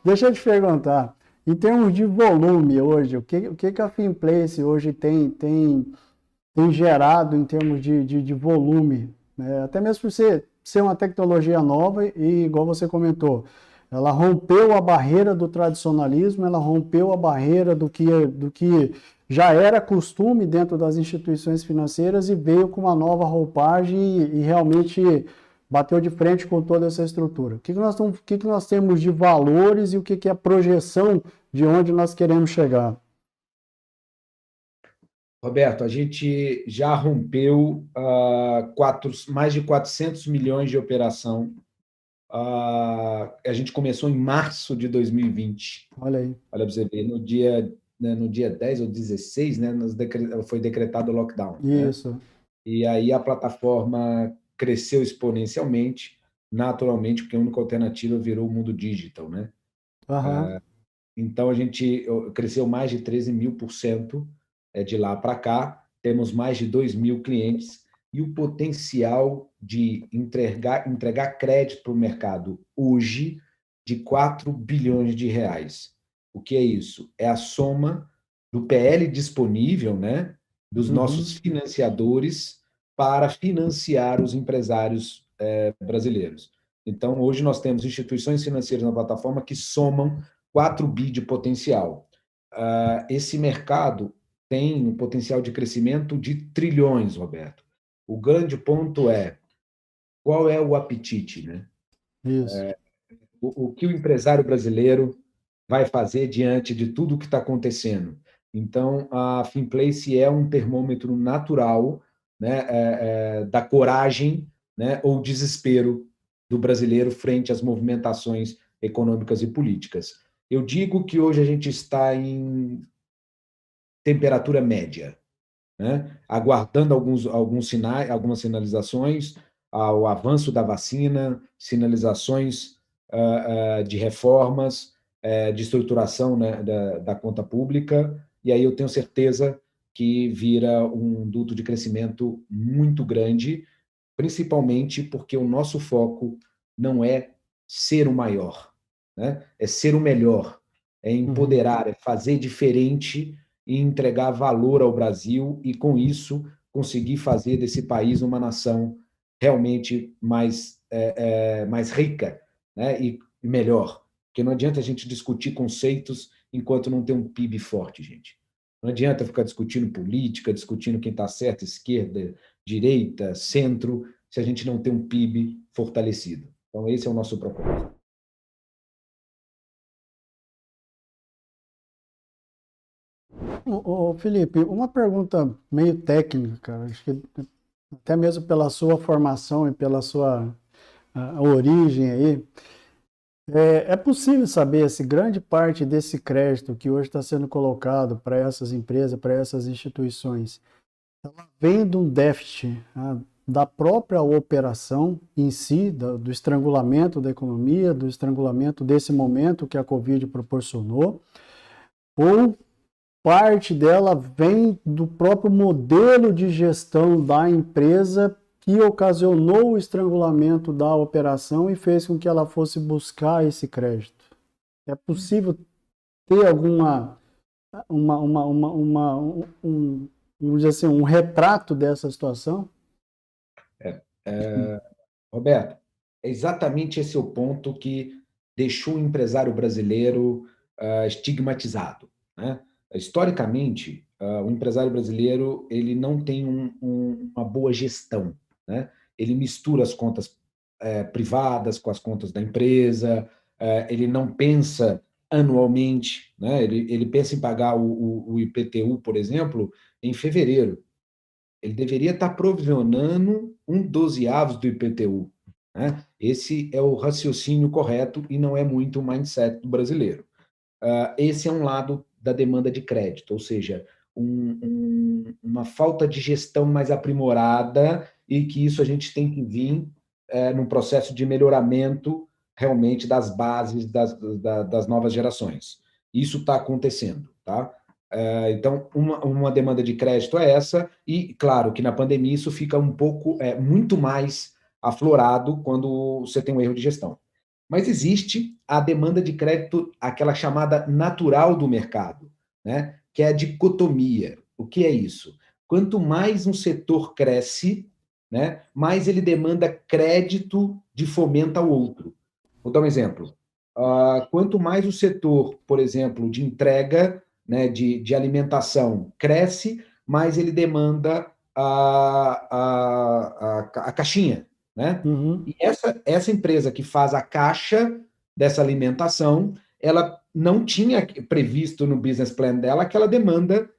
Deixa eu te perguntar, em termos de volume hoje, o que a Finplace hoje tem gerado em termos de volume, né? Até mesmo por ser uma tecnologia nova e, igual você comentou, ela rompeu a barreira do tradicionalismo, ela rompeu a barreira do que já era costume dentro das instituições financeiras e veio com uma nova roupagem e realmente bateu de frente com toda essa estrutura. O que nós temos de valores e o que é a projeção de onde nós queremos chegar? Roberto, a gente já rompeu mais de 400 milhões de operação. A gente começou em março de 2020. Olha aí. Olha para você ver, no dia 10 ou 16, né, foi decretado o lockdown, né? Isso. E aí a plataforma cresceu exponencialmente, naturalmente, porque a única alternativa virou o mundo digital, né? Aham. Então, a gente cresceu mais de 13.000% de lá para cá, temos mais de 2.000 clientes e o potencial de entregar crédito para o mercado hoje de 4 bilhões de reais. O que é isso? É a soma do PL disponível, né, dos nossos Uhum. financiadores para financiar os empresários brasileiros. Então, hoje nós temos instituições financeiras na plataforma que somam 4 bi de potencial. Esse mercado tem um potencial de crescimento de trilhões, Roberto. O grande ponto é qual é o apetite, né? Isso. O que o empresário brasileiro vai fazer diante de tudo que está acontecendo. Então, a Finplace é um termômetro natural, né, da coragem, né, ou desespero do brasileiro frente às movimentações econômicas e políticas. Eu digo que hoje a gente está em temperatura média, né, aguardando alguns sinais, algumas sinalizações ao avanço da vacina, sinalizações de reformas, de estruturação, né, da conta pública, e aí eu tenho certeza que vira um duto de crescimento muito grande, principalmente porque o nosso foco não é ser o maior, né? É ser o melhor, é Uhum. empoderar, é fazer diferente e entregar valor ao Brasil e, com isso, conseguir fazer desse país uma nação realmente mais rica, né? E melhor. Porque não adianta a gente discutir conceitos enquanto não tem um PIB forte, gente. Não adianta ficar discutindo política, discutindo quem está certo, esquerda, direita, centro, se a gente não tem um PIB fortalecido. Então, esse é o nosso propósito. Ô, Felipe, uma pergunta meio técnica, cara. Acho que até mesmo pela sua formação e pela sua a origem aí, é possível saber se grande parte desse crédito que hoje está sendo colocado para essas empresas, para essas instituições, vem de um déficit, da própria operação em si, do estrangulamento da economia, do estrangulamento desse momento que a Covid proporcionou, ou parte dela vem do próprio modelo de gestão da empresa que ocasionou o estrangulamento da operação e fez com que ela fosse buscar esse crédito. É possível ter alguma vamos dizer assim, um retrato dessa situação? Roberto, é exatamente esse o ponto que deixou o empresário brasileiro estigmatizado, né? Historicamente, o empresário brasileiro ele não tem uma boa gestão, né? Ele mistura as contas privadas com as contas da empresa, ele não pensa anualmente, né? Ele pensa em pagar o IPTU, por exemplo, em fevereiro. Ele deveria estar provisionando um dozeavos do IPTU, né? Esse é o raciocínio correto e não é muito o mindset do brasileiro. Esse é um lado da demanda de crédito, ou seja, uma falta de gestão mais aprimorada e que isso a gente tem que vir num processo de melhoramento realmente das bases das novas gerações. Isso está acontecendo, tá? Então, uma demanda de crédito é essa, e claro que na pandemia isso fica um pouco, muito mais aflorado quando você tem um erro de gestão. Mas existe a demanda de crédito, aquela chamada natural do mercado, né? Que é a dicotomia. O que é isso? Quanto mais um setor cresce, né, mais ele demanda crédito de fomento ao outro. Vou dar um exemplo. Quanto mais o setor, por exemplo, de entrega, né, de alimentação cresce, mais ele demanda a caixinha, né? Uhum. E essa empresa que faz a caixa dessa alimentação, ela não tinha previsto no business plan dela aquela demanda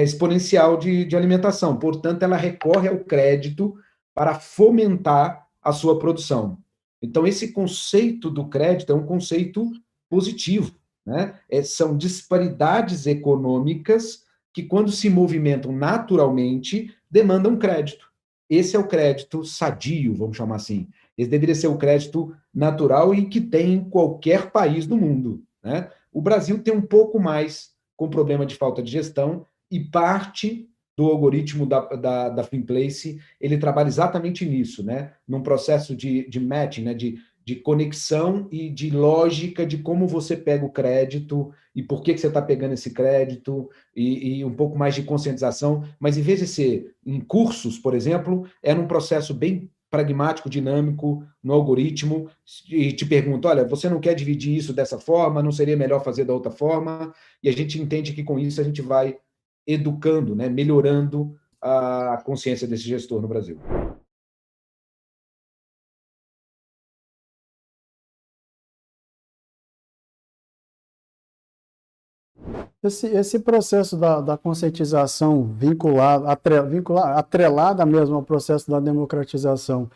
exponencial de alimentação. Portanto, ela recorre ao crédito para fomentar a sua produção. Então, esse conceito do crédito é um conceito positivo, né? São disparidades econômicas que, quando se movimentam naturalmente, demandam crédito. Esse é o crédito sadio, vamos chamar assim. Esse deveria ser o crédito natural e que tem em qualquer país do mundo, né? O Brasil tem um pouco mais com problema de falta de gestão e parte do algoritmo da Finplace, ele trabalha exatamente nisso, né? Num processo de matching, né? De conexão e de lógica de como você pega o crédito e por que você está pegando esse crédito e um pouco mais de conscientização, mas em vez de ser em cursos, por exemplo, é num processo bem pragmático, dinâmico, no algoritmo, e te pergunta, olha, você não quer dividir isso dessa forma, não seria melhor fazer da outra forma? E a gente entende que com isso a gente vai educando, né, melhorando a consciência desse gestor no Brasil. Esse processo da conscientização atrelada mesmo ao processo da democratização,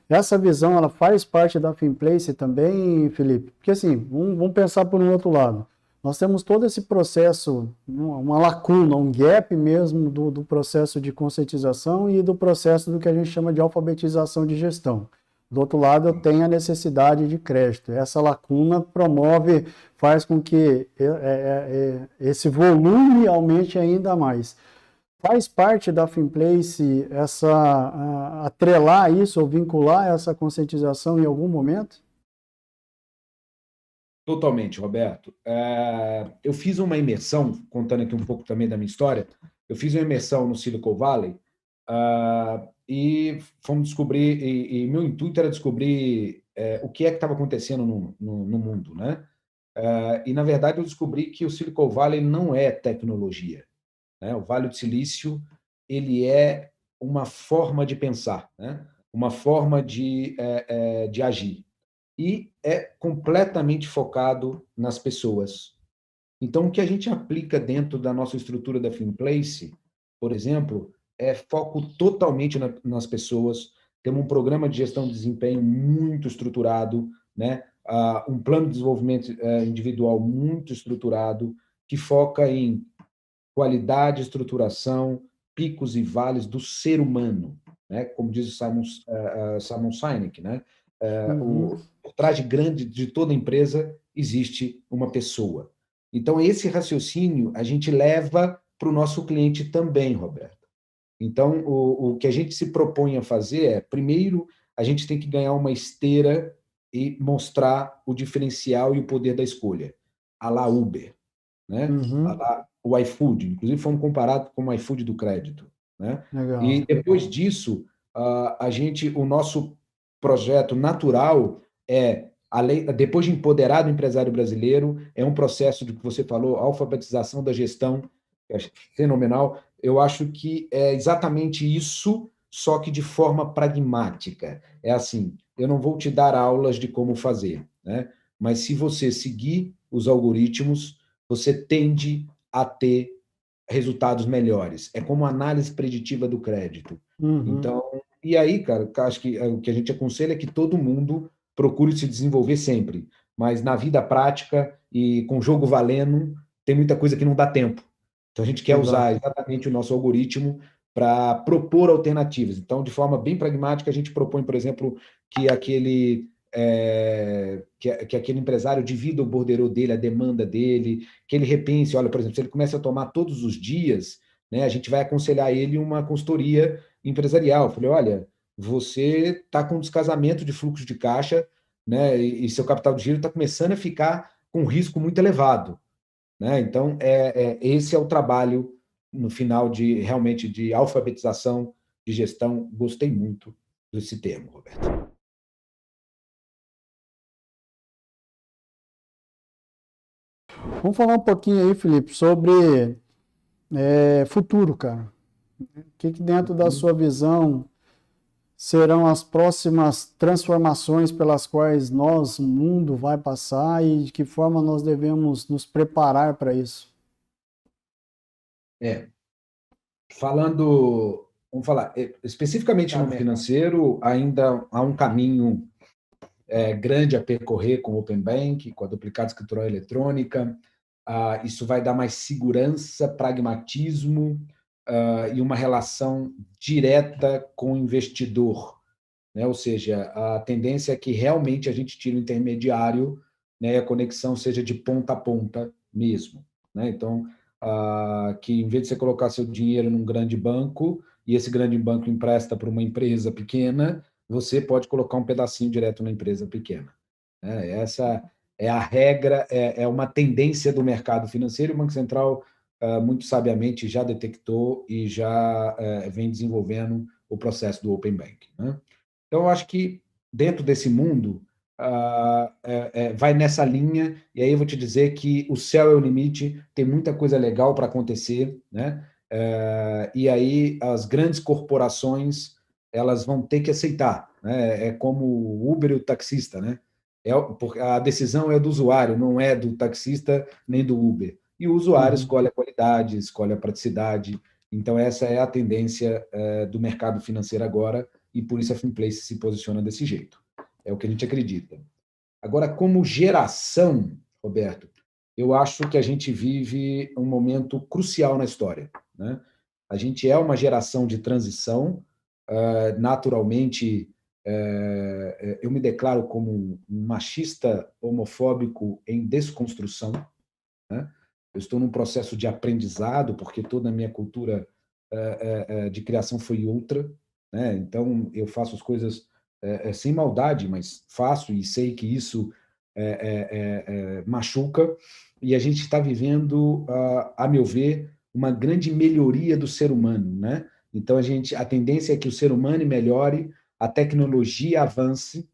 essa visão ela faz parte da Finplace também, Felipe? Porque assim, vamos pensar por um outro lado. Nós temos todo esse processo, uma lacuna, um gap mesmo do processo de conscientização e do processo do que a gente chama de alfabetização de gestão. Do outro lado, eu tenho a necessidade de crédito. Essa lacuna faz com que esse volume aumente ainda mais. Faz parte da Finplace atrelar isso ou vincular essa conscientização em algum momento? Totalmente, Roberto. Eu fiz uma imersão, contando aqui um pouco também da minha história, eu fiz uma imersão no Silicon Valley, e fomos descobrir, e meu intuito era descobrir o que é que estava acontecendo no mundo, né? E, na verdade, eu descobri que o Silicon Valley não é tecnologia, né? O Vale do Silício, ele é uma forma de pensar, né? Uma forma de agir. E é completamente focado nas pessoas. Então, o que a gente aplica dentro da nossa estrutura da Finplace, por exemplo, é foco totalmente nas pessoas. Temos um programa de gestão de desempenho muito estruturado, né? Um plano de desenvolvimento individual muito estruturado, que foca em qualidade, estruturação, picos e vales do ser humano, né? Como diz o Simon Sinek, né? Uhum. Por trás de toda empresa existe uma pessoa. Então, esse raciocínio a gente leva para o nosso cliente também, Roberto. Então, o que a gente se propõe a fazer é, primeiro, a gente tem que ganhar uma esteira e mostrar o diferencial e o poder da escolha, à la Uber, né? Uhum. O iFood, inclusive fomos comparados com o iFood do crédito, né? E Legal. depois disso, o nosso projeto natural é, depois de empoderar o empresário brasileiro, é um processo de que você falou, alfabetização da gestão, é fenomenal. Eu acho que é exatamente isso, só que de forma pragmática. É assim, eu não vou te dar aulas de como fazer, né? Mas se você seguir os algoritmos, você tende a ter resultados melhores. É como análise preditiva do crédito. Uhum. Então, e aí, cara, acho que o que a gente aconselha é que todo mundo procure se desenvolver sempre, mas na vida prática e com jogo valendo, tem muita coisa que não dá tempo. Então, a gente quer usar Exato. exatamente o nosso algoritmo para propor alternativas. Então, de forma bem pragmática, a gente propõe, por exemplo, que que aquele empresário divida o borderô dele, a demanda dele, que ele repense, olha, por exemplo, se ele começa a tomar todos os dias, né, a gente vai aconselhar ele uma consultoria empresarial. Eu falei, olha, você está com um descasamento de fluxo de caixa, né? E seu capital de giro está começando a ficar com um risco muito elevado, né? Então, esse é o trabalho no final de realmente de alfabetização de gestão. Gostei muito desse termo, Roberto. Vamos falar um pouquinho aí, Felipe, sobre futuro, cara. O que dentro da sua visão serão as próximas transformações pelas quais nós, o mundo, vai passar e de que forma nós devemos nos preparar para isso? É, vamos falar especificamente no financeiro, ainda há um caminho grande a percorrer com o Open Bank, com a duplicata escritural eletrônica. Isso vai dar mais segurança, pragmatismo e uma relação direta com o investidor, né? Ou seja, a tendência é que realmente a gente tire o intermediário, né? E a conexão seja de ponta a ponta mesmo, né? Então, que em vez de você colocar seu dinheiro num grande banco e esse grande banco empresta para uma empresa pequena, você pode colocar um pedacinho direto na empresa pequena, né? Essa é a regra, é uma tendência do mercado financeiro. O Banco Central, muito sabiamente, já detectou e já vem desenvolvendo o processo do Open Bank, né? Então, eu acho que dentro desse mundo, vai nessa linha, e aí eu vou te dizer que o céu é o limite, tem muita coisa legal para acontecer, né? E aí as grandes corporações elas vão ter que aceitar, né? É como o Uber e o taxista, né? Porque a decisão é do usuário, não é do taxista nem do Uber. E o usuário Uhum. escolhe a qualidade, escolhe a praticidade. Então, essa é a tendência do mercado financeiro agora, e por isso a Finplace se posiciona desse jeito. É o que a gente acredita. Agora, como geração, Roberto, eu acho que a gente vive um momento crucial na história, né? A gente é uma geração de transição, naturalmente. Eu me declaro como um machista homofóbico em desconstrução, né? Eu estou num processo de aprendizado, porque toda a minha cultura de criação foi outra, né? Então, eu faço as coisas sem maldade, mas faço e sei que isso machuca, e a gente está vivendo, a meu ver, uma grande melhoria do ser humano, né? Então, a tendência é que o ser humano melhore, a tecnologia avance,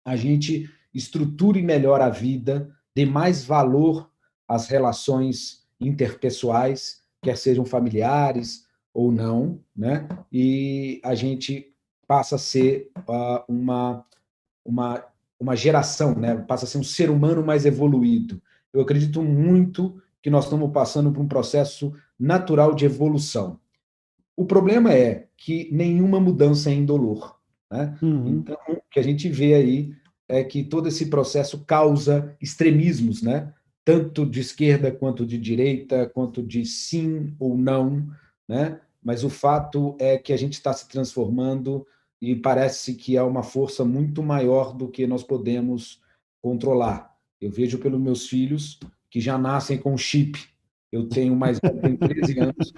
a gente estruture melhor a vida, dê mais valor às relações interpessoais, quer sejam familiares ou não, né? E a gente passa a ser uma, uma geração, né? Passa a ser um ser humano mais evoluído. Eu acredito muito que nós estamos passando por um processo natural de evolução. O problema é que nenhuma mudança é indolor, né? Uhum. Então, o que a gente vê aí é que todo esse processo causa extremismos, né? Tanto de esquerda quanto de direita, quanto de sim ou não, né? Mas o fato é que a gente está se transformando e parece que há uma força muito maior do que nós podemos controlar. Eu vejo pelos meus filhos que já nascem com chip. Eu tenho mais velho, tem 13 anos,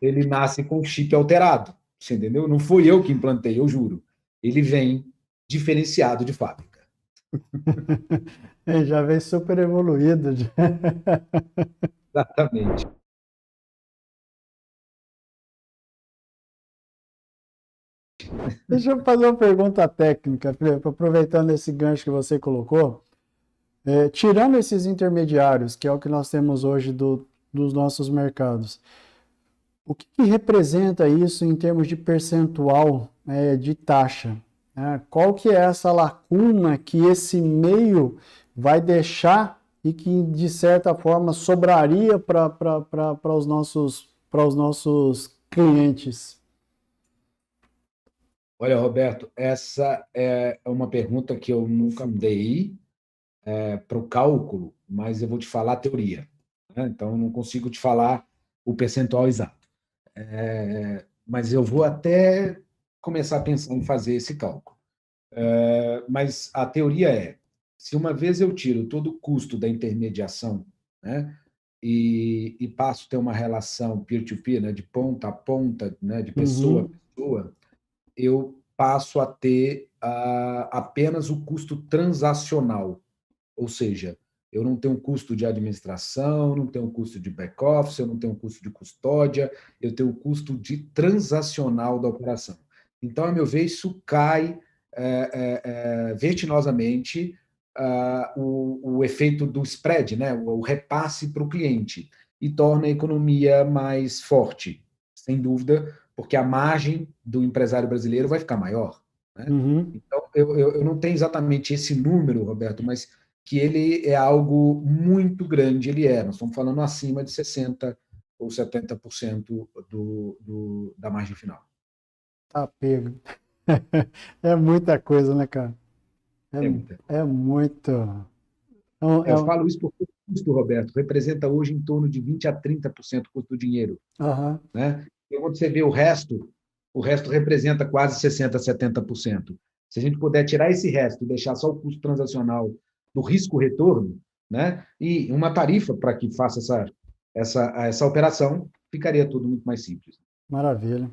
ele nasce com o chip alterado, você entendeu? Não fui eu que implantei, eu juro. Ele vem diferenciado de fábrica. Já vem super evoluído. Exatamente. Deixa eu fazer uma pergunta técnica, Felipe, aproveitando esse gancho que você colocou. Tirando esses intermediários, que é o que nós temos hoje dos nossos mercados, o que representa isso em termos de percentual, de taxa, né? Qual que é essa lacuna que esse meio vai deixar e que, de certa forma, sobraria para os nossos clientes? Olha, Roberto, essa é uma pergunta que eu nunca dei para o cálculo, mas eu vou te falar a teoria, né? Então, eu não consigo te falar o percentual exato. Mas eu vou até começar a pensar em fazer esse cálculo. Mas a teoria é: se uma vez eu tiro todo o custo da intermediação, né, e passo a ter uma relação peer-to-peer, né, de ponta a ponta, né, de pessoa a Uhum. pessoa, eu passo a ter apenas o custo transacional, ou seja, eu não tenho custo de administração, não tenho custo de back-office, eu não tenho custo de custódia, eu tenho o custo de transacional da operação. Então, a meu ver, isso cai vertiginosamente o efeito do spread, né? O repasse para o cliente, e torna a economia mais forte, sem dúvida, porque a margem do empresário brasileiro vai ficar maior, né? Uhum. Então, eu não tenho exatamente esse número, Roberto, mas que ele é algo muito grande, nós estamos falando acima de 60% ou 70% da margem final. Tá pego. É muita coisa, né, cara? É muita. É muito. É um- Eu é um- falo isso porque o custo, Roberto, representa hoje em torno de 20% a 30% do custo do dinheiro, aham. né? E quando você vê o resto representa quase 60%, 70%. Se a gente puder tirar esse resto e deixar só o custo transacional do risco-retorno, né? E uma tarifa para que faça essa operação, ficaria tudo muito mais simples. Maravilha.